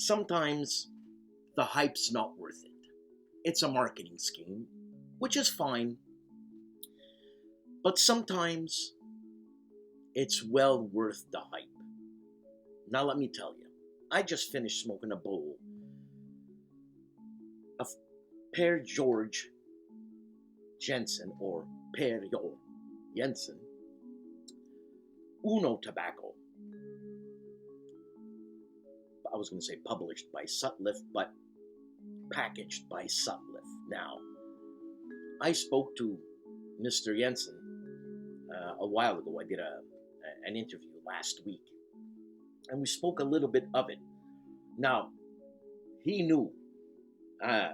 sometimes the hype's not worth it. It's a marketing scheme, which is fine, but sometimes it's well worth the hype. Now, let me tell you, I just finished smoking a bowl of Per George Jensen, or Per Georg Jensen, Uno tobacco. I was going to say published by Sutliff, but packaged by Sutliff. Now, I spoke to Mr. Jensen a while ago. I did an interview last week, and we spoke a little bit of it. Now, he knew I'm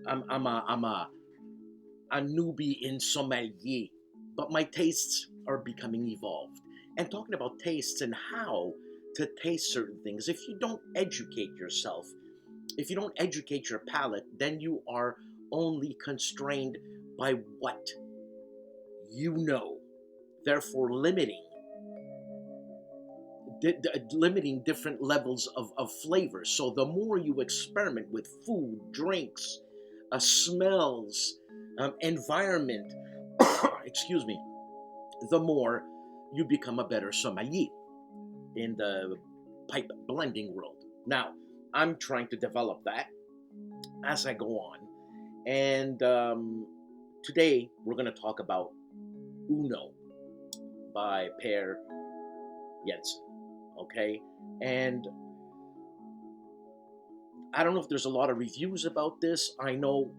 a newbie in sommelier, but my tastes are becoming evolved. And talking about tastes and how to taste certain things, if you don't educate yourself, if you don't educate your palate, then you are only constrained by what you know, therefore limiting different levels of flavors. So the more you experiment with food, drinks, smells, environment, excuse me, the more you become a better sommelier in the pipe blending world. Now, I'm trying to develop that as I go on. And today we're going to talk about Uno by Per Jensen. Okay? And I don't know if there's a lot of reviews about this. I know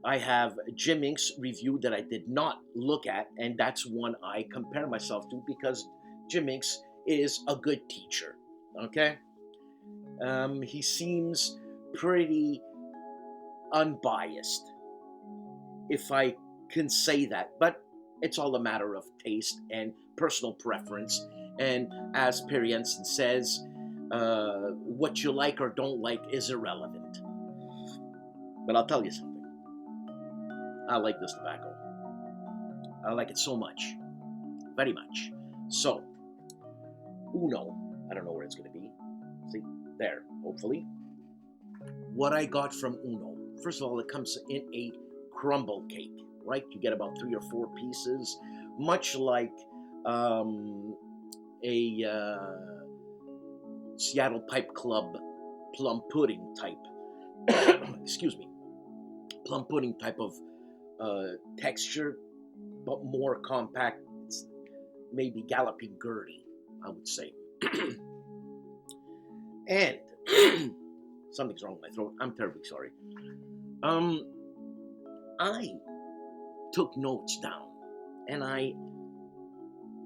I have Jim Ink's review that I did not look at, and that's one I compare myself to because Jim Ink's is a good teacher. Okay? He seems pretty unbiased, if I can say that, but it's all a matter of taste and personal preference. And as Per Jensen says, what you like or don't like is irrelevant. But I'll tell you something. I like this tobacco. I like it so much. Very much. So, Uno. I don't know where it's going to be. See? There. Hopefully. What I got from Uno. First of all, it comes in a crumble cake, right? You get about 3 or 4 pieces. Much like a Seattle Pipe Club plum pudding type, excuse me, plum pudding type of texture, but more compact. It's maybe galloping Gertie, I would say. And something's wrong with my throat. I'm terribly sorry. I took notes down, and I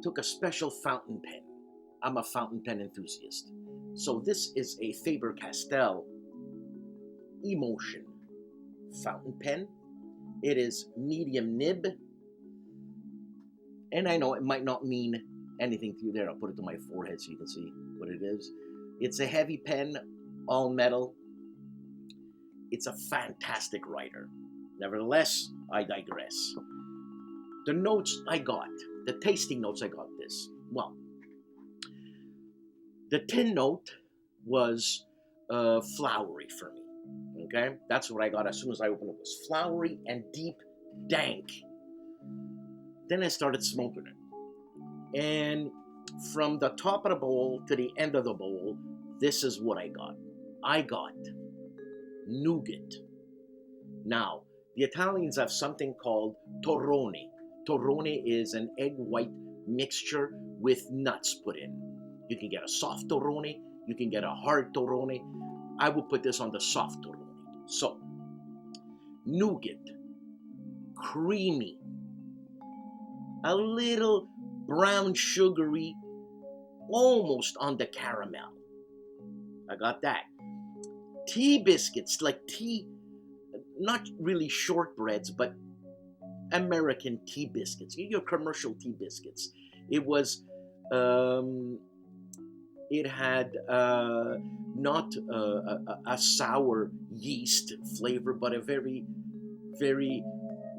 took a special fountain pen. I'm a fountain pen enthusiast. So this is a Faber-Castell Emotion fountain pen. It is medium nib. And I know it might not mean anything to you there. I'll put it to my forehead so you can see what it is. It's a heavy pen, all metal. It's a fantastic writer. Nevertheless, I digress. The notes I got, the tasting notes I got this. Well, the tin note was flowery for me. Okay? That's what I got as soon as I opened it. It was flowery and deep, dank. Then I started smoking it. And from the top of the bowl to the end of the bowl, this is what I got. I got nougat. Now, the Italians have something called torrone. Torrone is an egg white mixture with nuts put in. You can get a soft torrone, you can get a hard torrone. I will put this on the soft torrone. So, nougat, creamy, a little brown sugary, almost on the caramel. I got that. Tea biscuits, like tea, not really shortbreads, but American tea biscuits, your commercial tea biscuits. It was, it had not a sour yeast flavor, but a very, very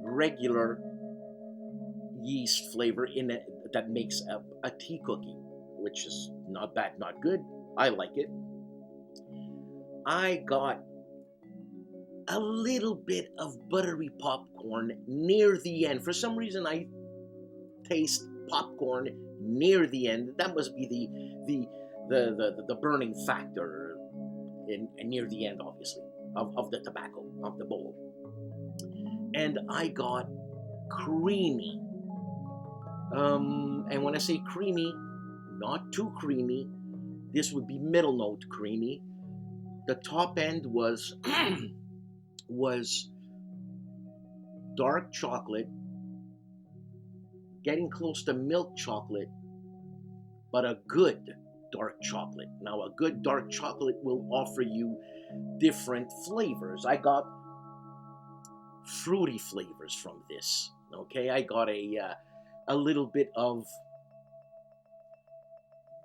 regular yeast flavor in it that makes a tea cookie, which is not bad, not good. I like it. I got a little bit of buttery popcorn near the end. For some reason, I taste popcorn near the end. That must be the burning factor in near the end, obviously, of the tobacco of the bowl. And I got creamy. And when I say creamy, not too creamy. This would be middle note creamy. The top end was was dark chocolate, getting close to milk chocolate, but a good dark chocolate. Now, a good dark chocolate will offer you different flavors. I got fruity flavors from this. Okay, I got a little bit of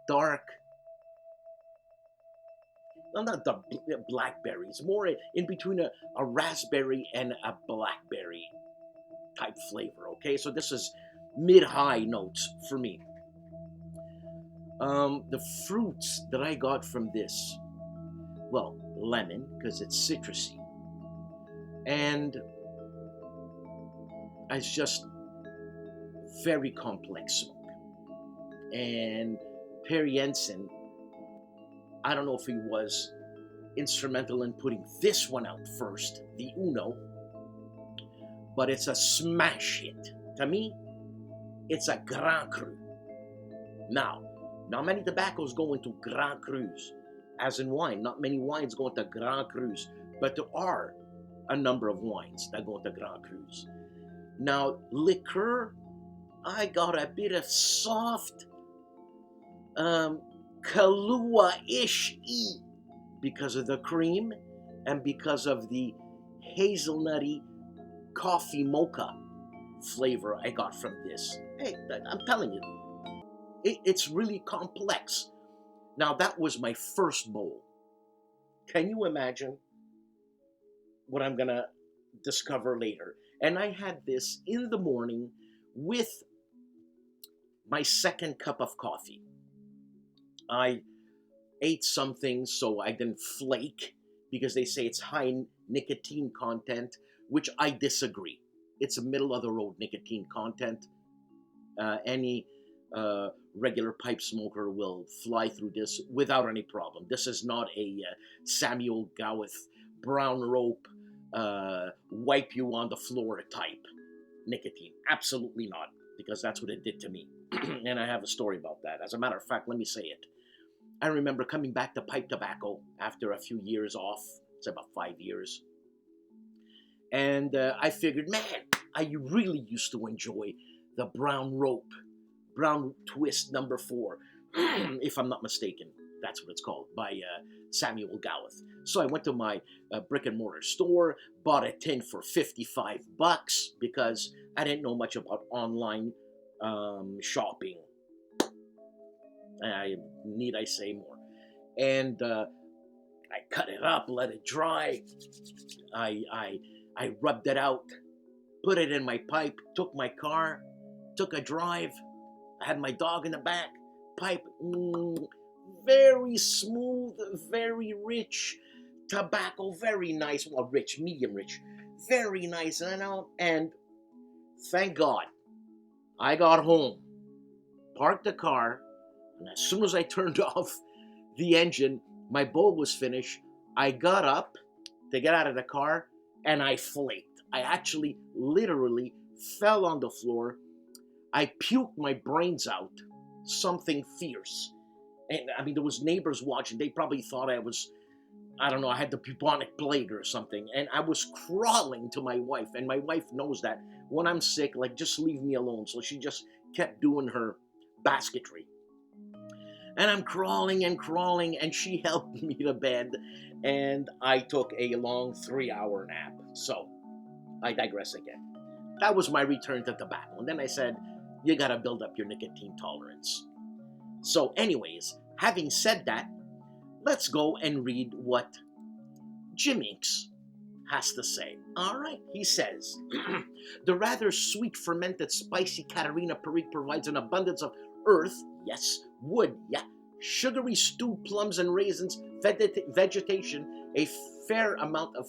dark, well, not the blackberries, more in between a raspberry and a blackberry type flavor. Okay, so this is mid-high notes for me. The fruits that I got from this, well, lemon, because it's citrusy, and it's just very complex smoke. And Perry Jensen, I don't know if he was instrumental in putting this one out first, the Uno, but it's a smash hit. To me, it's a Grand Cru. Now, not many tobaccos go into Grand Crus, as in wine. Not many wines go into Grand Crus, but there are a number of wines that go into Grand Crus. Now, liqueur, I got a bit of soft, Kahlua-ish because of the cream and because of the hazelnutty coffee mocha flavor I got from this. Hey, I'm telling you, it's really complex. Now, that was my first bowl. Can you imagine what I'm going to discover later? And I had this in the morning with my second cup of coffee. I ate something so I didn't flake because they say it's high nicotine content, which I disagree. It's a middle of the road nicotine content. Any regular pipe smoker will fly through this without any problem. This is not a Samuel Gawith brown rope wipe you on the floor type nicotine. Absolutely not, because that's what it did to me. And I have a story about that. As a matter of fact, let me say it. I remember coming back to pipe tobacco after a few years off. It's about 5 years. And I figured, man, I really used to enjoy the brown rope, brown twist number 4, if I'm not mistaken. That's what it's called, by Samuel Gawith. So I went to my brick and mortar store, bought a tin for $55 because I didn't know much about online shopping. Need I say more? And I cut it up, let it dry. I rubbed it out, put it in my pipe, took my car, took a drive. I had my dog in the back. Pipe, very smooth, very rich tobacco, very nice. Well, rich, medium rich, very nice. And thank God, I got home, parked the car, and as soon as I turned off the engine, my bowl was finished. I got up to get out of the car, and I flaked. I actually literally fell on the floor. I puked my brains out. Something fierce. And I mean, there was neighbors watching. They probably thought I was, I don't know, I had the bubonic plague or something. And I was crawling to my wife. And my wife knows that when I'm sick, like, just leave me alone. So she just kept doing her basketry. And I'm crawling, and she helped me to bed. And I took a long 3-hour nap. So, I digress again. That was my return to tobacco. And then I said, you gotta build up your nicotine tolerance. So anyways, having said that, let's go and read what Jim Inks has to say. All right, he says, the rather sweet, fermented, spicy Catarina Perique provides an abundance of earth, yes, wood, yeah, sugary stewed plums and raisins, vegetation, a fair amount of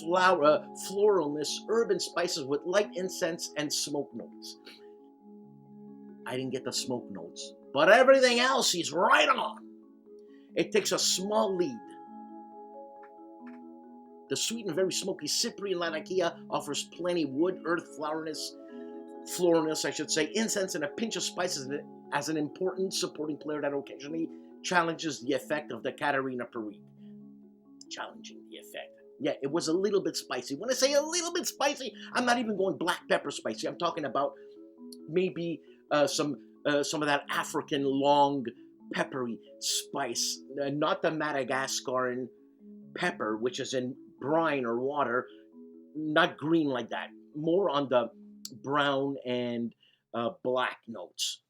floralness, herb and spices with light incense and smoke notes. I didn't get the smoke notes, but everything else he's right on. It takes a small lead. The sweet and very smoky Cyprian Latakia offers plenty wood, earth, floralness, I should say, incense, and a pinch of spices as an important supporting player that occasionally challenges the effect of the Catarina Perique. Challenging the effect. Yeah, it was a little bit spicy. When I say a little bit spicy, I'm not even going black pepper spicy. I'm talking about maybe some of that African long peppery spice, not the Madagascaran pepper, which is in brine or water, not green like that. More on the brown and black notes.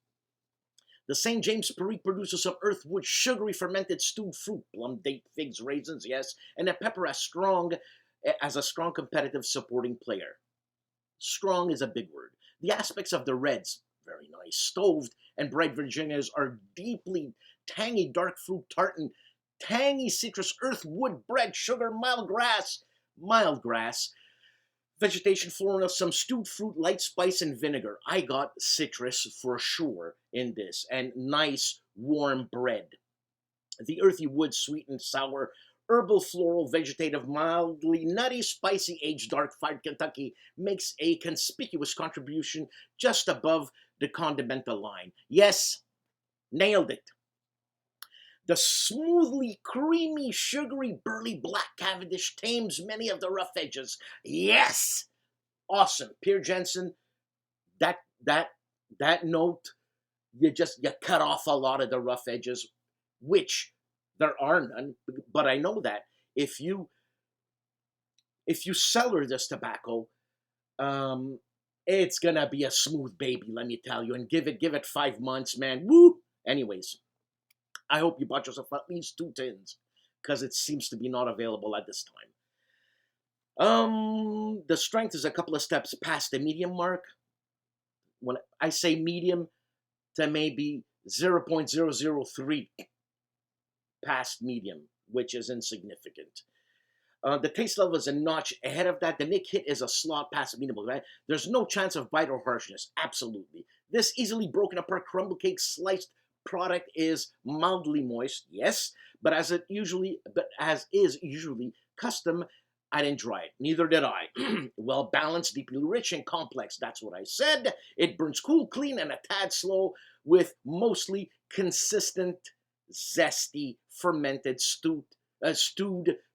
The St. James Perique produces some earthwood, sugary, fermented stewed fruit, plum, date, figs, raisins, yes, and a pepper as a strong competitive supporting player. Strong is a big word. The aspects of the reds, very nice, stoved and bright Virginias, are deeply tangy dark fruit tartan, tangy citrus, earth, wood, bread, sugar, mild grass, vegetation, floralness, some stewed fruit, light spice, and vinegar. I got citrus for sure in this, and nice warm bread. The earthy wood, sweet and sour, herbal, floral, vegetative, mildly nutty, spicy, aged dark fired Kentucky makes a conspicuous contribution just above the condimental line. Yes, nailed it. The smoothly creamy, sugary, burly black Cavendish tames many of the rough edges. Yes, awesome. Pierre Jensen, that note, you cut off a lot of the rough edges, which there are none. But I know that if you cellar this tobacco, it's gonna be a smooth baby, let me tell you. And give it 5 months, man. Woo! Anyways, I hope you bought yourself at least 2 tins, because it seems to be not available at this time. The strength is a couple of steps past the medium mark. When I say medium, to maybe 0.003 past medium, which is insignificant. The taste level is a notch ahead of that. The Nick hit is a slot past medium. Right? There's no chance of bite or harshness. Absolutely. This easily broken apart crumble cake sliced product is mildly moist, yes, but as is usually custom, I didn't try it. Neither did I. Well balanced, deeply rich and complex. That's what I said. It burns cool, clean, and a tad slow, with mostly consistent, zesty, fermented, stewed,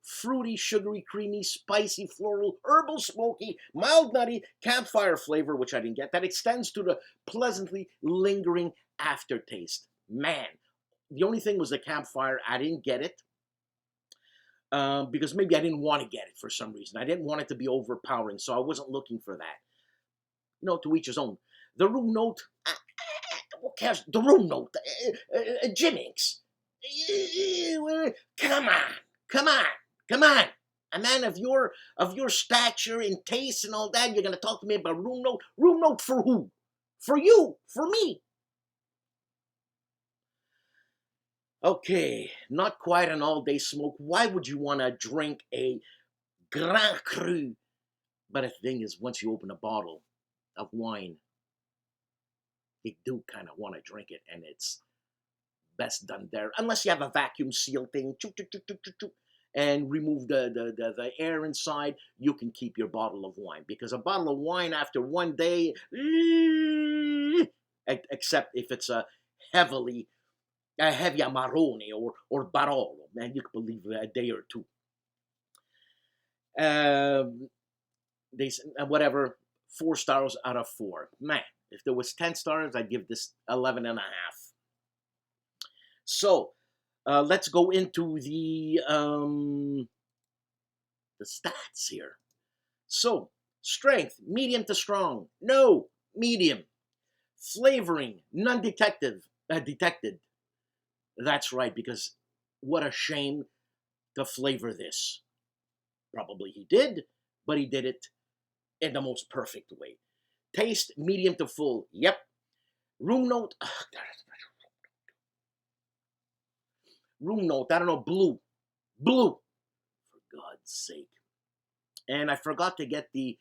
fruity, sugary, creamy, spicy, floral, herbal, smoky, mild, nutty, campfire flavor, which I didn't get. That extends to the pleasantly lingering aftertaste. Man, the only thing was the campfire. I didn't get it because maybe I didn't want to get it for some reason. I didn't want it to be overpowering, so I wasn't looking for that. To each his own. The room note, what cares? The room note, Jennings. Come on. A man of your stature and taste and all that, you're gonna talk to me about room note? Room note for who? For you? For me? Okay, not quite an all-day smoke. Why would you want to drink a Grand Cru? But the thing is, once you open a bottle of wine, you do kind of want to drink it, and it's best done there. Unless you have a vacuum seal thing, and remove the air inside, you can keep your bottle of wine. Because a bottle of wine after one day, except if it's a heavy Amarone or Barolo, man, you can believe a day or two. Whatever, 4 stars out of 4. Man, if there was 10 stars, I'd give this 11.5. So, let's go into the stats here. So, strength, medium to strong. No, medium. Flavoring, detected. That's right, because what a shame to flavor this. Probably he did, but he did it in the most perfect way. Taste, medium to full. Yep. Room note. Room note, I don't know, blue. sake. And I forgot to get the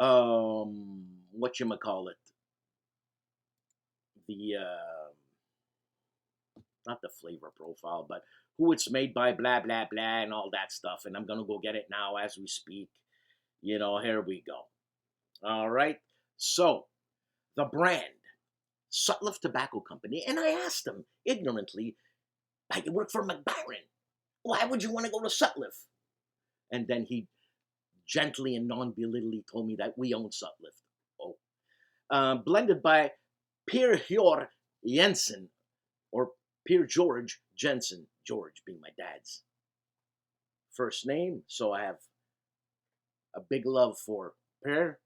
whatchamacallit, the not the flavor profile, but who it's made by, blah blah blah, and all that stuff. And I'm gonna go get it now as we speak. Here we go. All right. So the brand, Sutliff Tobacco Company, and I asked him ignorantly, "I work for McBaron. Why would you want to go to Sutliff?" And then he gently and non-belittling told me that we own Sutliff. Oh, blended by Pierre Hjor Jensen, or Pierre George Jensen, George being my dad's first name. So I have a big love for Pierre.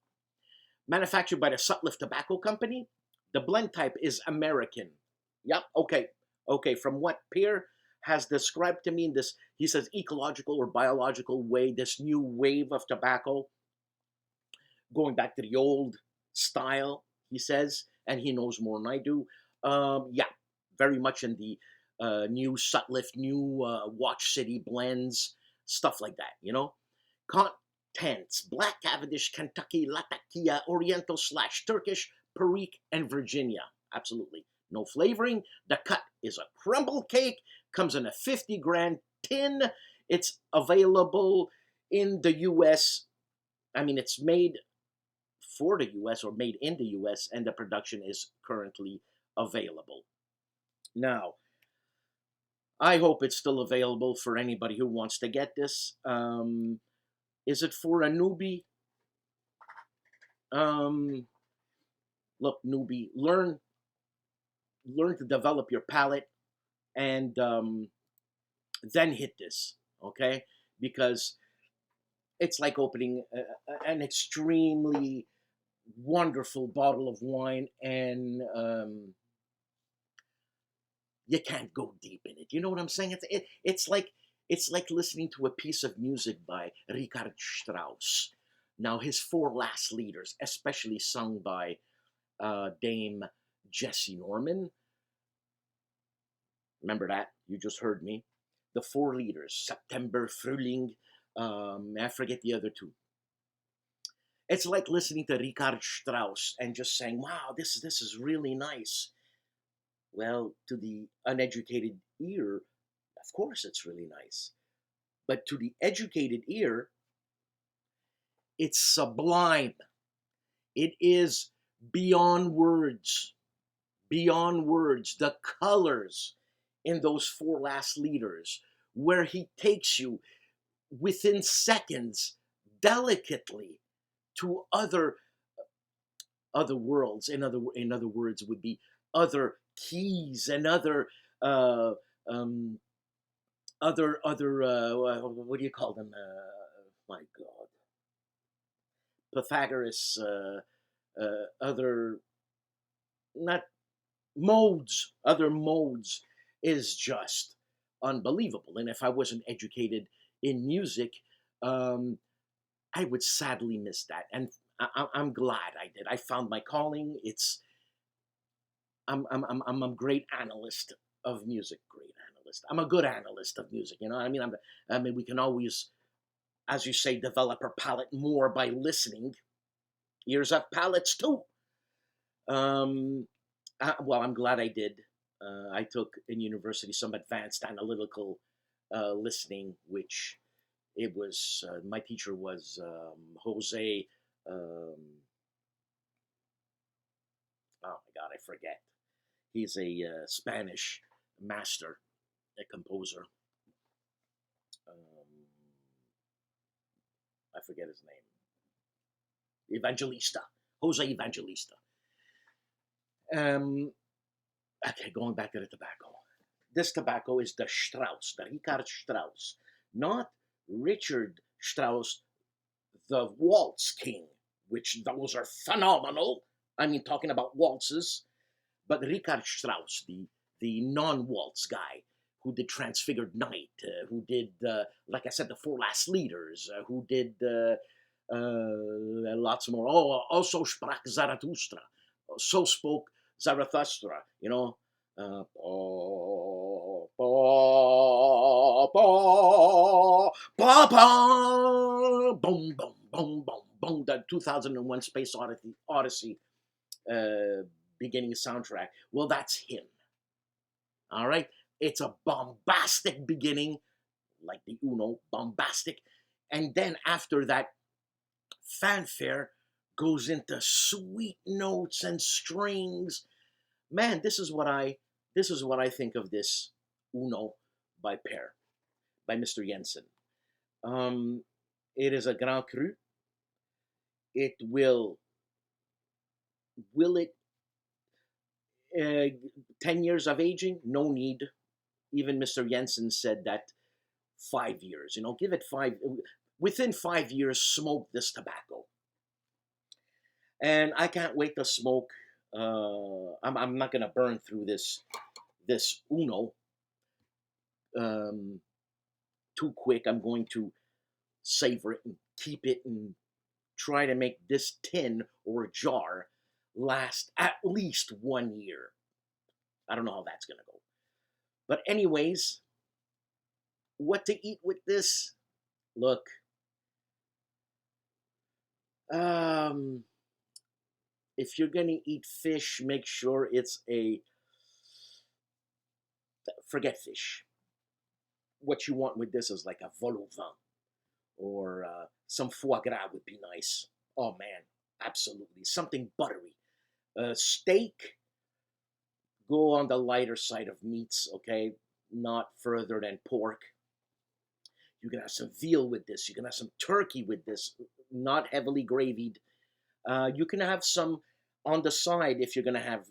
Manufactured by the Sutliff Tobacco Company. The blend type is American. Yep, okay. Okay, from what Pierre has described to me in this, he says, ecological or biological way, this new wave of tobacco, going back to the old style, he says, and he knows more than I do. Yeah, very much in the new Sutliff, new Watch City blends, stuff like that, Contents: Black Cavendish, Kentucky, Latakia, Oriental / Turkish, Perique, and Virginia. Absolutely. No flavoring. The cut is a crumble cake. Comes in a 50-gram tin. It's available in the U.S. I mean, it's made for the U.S. or made in the U.S., and the production is currently available. Now, I hope it's still available for anybody who wants to get this. Is it for a newbie? Look, newbie, learn to develop your palate, and then hit this, okay? Because it's like opening an extremely wonderful bottle of wine, and you can't go deep in it. You know what I'm saying? It's like listening to a piece of music by Richard Strauss. Now, his four last leaders, especially sung by Dame Jessie Norman. Remember that? You just heard me. The four leaders, September, Frühling, I forget the other two. It's like listening to Richard Strauss and just saying, wow, this is really nice. Well, to the uneducated ear, of course it's really nice. But to the educated ear, it's sublime. It is beyond words. Beyond words. The colors in those four last leaders, where he takes you within seconds, delicately, to other worlds. In other words, would be other keys and other what do you call them? My God, Pythagoras. Other not modes. Other modes is just unbelievable. And if I wasn't educated in music, I would sadly miss that. And I'm glad I did. I found my calling. I'm a great analyst of music. Great analyst. I'm a good analyst of music. You know what I mean? I mean, we can always, as you say, develop our palate more by listening. Ears have palates too. Well, I'm glad I did. I took in university some advanced analytical listening, which it was, my teacher was Jose, oh my God, I forget. He's a Spanish master, a composer. I forget his name. Evangelista. Jose Evangelista. Okay, going back to the tobacco. This tobacco is the Strauss, the Richard Strauss, not Richard Strauss, the waltz king, which those are phenomenal. I mean, talking about waltzes, but Richard Strauss, the non-waltz guy, who did Transfigured Night, who did, like I said, the Four Last Leaders, who did lots more. Oh, also sprach Zarathustra. So spoke Zarathustra, you know. Ba-ba! Boom, boom, boom, boom, boom. The 2001 Space Odyssey beginning soundtrack. Well, that's him. All right? It's a bombastic beginning, like the Uno, bombastic. And then after that, fanfare goes into sweet notes and strings. Man, this is what I think of this Uno by Pear, by Mr. Jensen. Um, it is a Grand Cru. It will it uh, 10 years of aging? No need. Even Mr. Jensen said that 5 years. Give it five. Within 5 years, smoke this tobacco, and I can't wait to smoke. I'm not gonna burn through this Uno um, too quick. I'm going to savor it and keep it and try to make this tin or jar last at least 1 year. I don't know how that's gonna go, but anyways, what to eat with this? Look, um, if you're gonna eat fish, make sure it's a forget fish. What you want with this is like a vol au vent or some foie gras would be nice. Oh man, absolutely something buttery. Steak, go on the lighter side of meats, okay? Not further than pork. You can have some veal with this. You can have some turkey with this, not heavily gravied. You can have some on the side if you're gonna have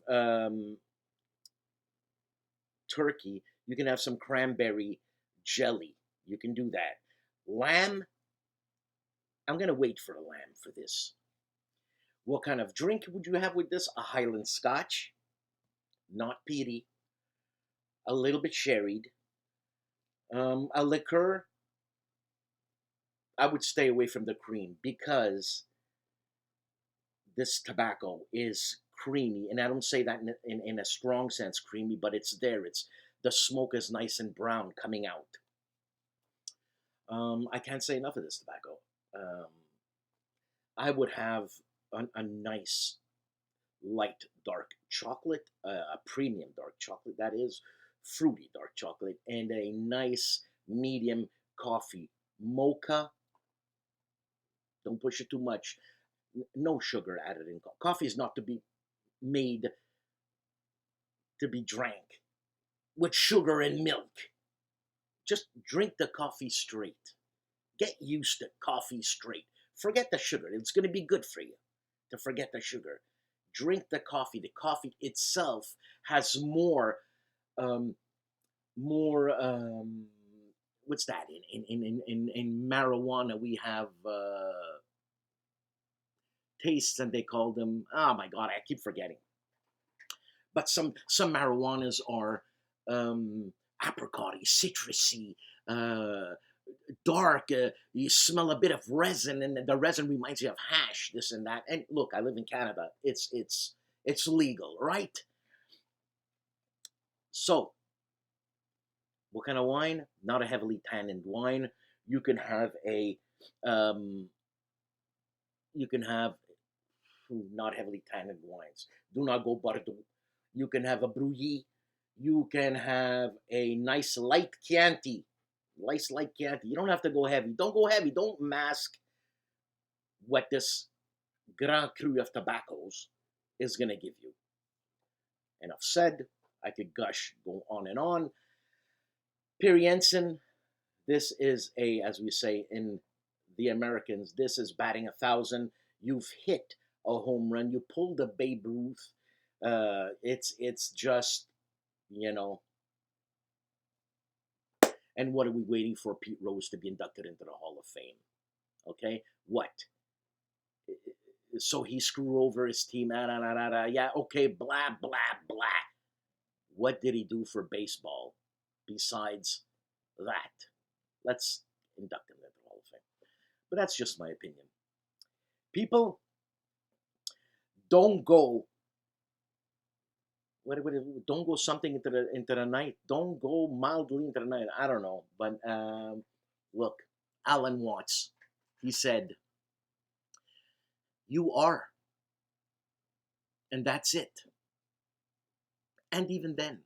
turkey. You can have some cranberry jelly. You can do that. Lamb, I'm gonna wait for a lamb for this. What kind of drink would you have with this? A Highland Scotch, not peaty, a little bit sherried. A liqueur, I would stay away from the cream because this tobacco is creamy, and I don't say that in a strong sense creamy, but it's there. It's the smoke is nice and brown coming out. I can't say enough of this tobacco. Um, I would have a nice light dark chocolate, a premium dark chocolate that is, fruity dark chocolate, and a nice medium coffee, mocha. Don't push it too much. No sugar added in coffee. Is not to be made to be drank with sugar and milk. Just drink the coffee straight. Get used to coffee straight. Forget the sugar. It's going to be good for you to forget the sugar. Drink the coffee. The coffee itself has um, more. What's that in marijuana? We have tastes, and they call them. Oh my God, I keep forgetting. But some marijuanas are apricotty, citrusy, uh, dark. You smell a bit of resin, and the resin reminds you of hash, this and that. And look, I live in Canada. It's legal, right? So, what kind of wine? Not a heavily tanned wine. You can have a um, you can have not heavily tanned wines. Do not go Bordeaux. You can have a Brouilly. You can have a nice light Chianti. Nice light Chianti. You don't have to go heavy. Don't go heavy. Don't mask what this Grand Cru of tobaccos is going to give you. Enough said. I could gush, go on and on. Pierre Jensen, this is as we say in the Americans, this is batting 1,000. You've hit a home run. You pulled a Babe Ruth. It's just, you know. And what are we waiting for? Pete Rose to be inducted into the Hall of Fame. Okay, what? So he screw over his team. Yeah, okay, blah blah blah. What did he do for baseball besides that? Let's induct him into the Hall of Fame. But that's just my opinion. People, don't go. Don't go something into the night. Don't go mildly into the night. I don't know, but look, Alan Watts. He said, "You are, and that's it." And even then,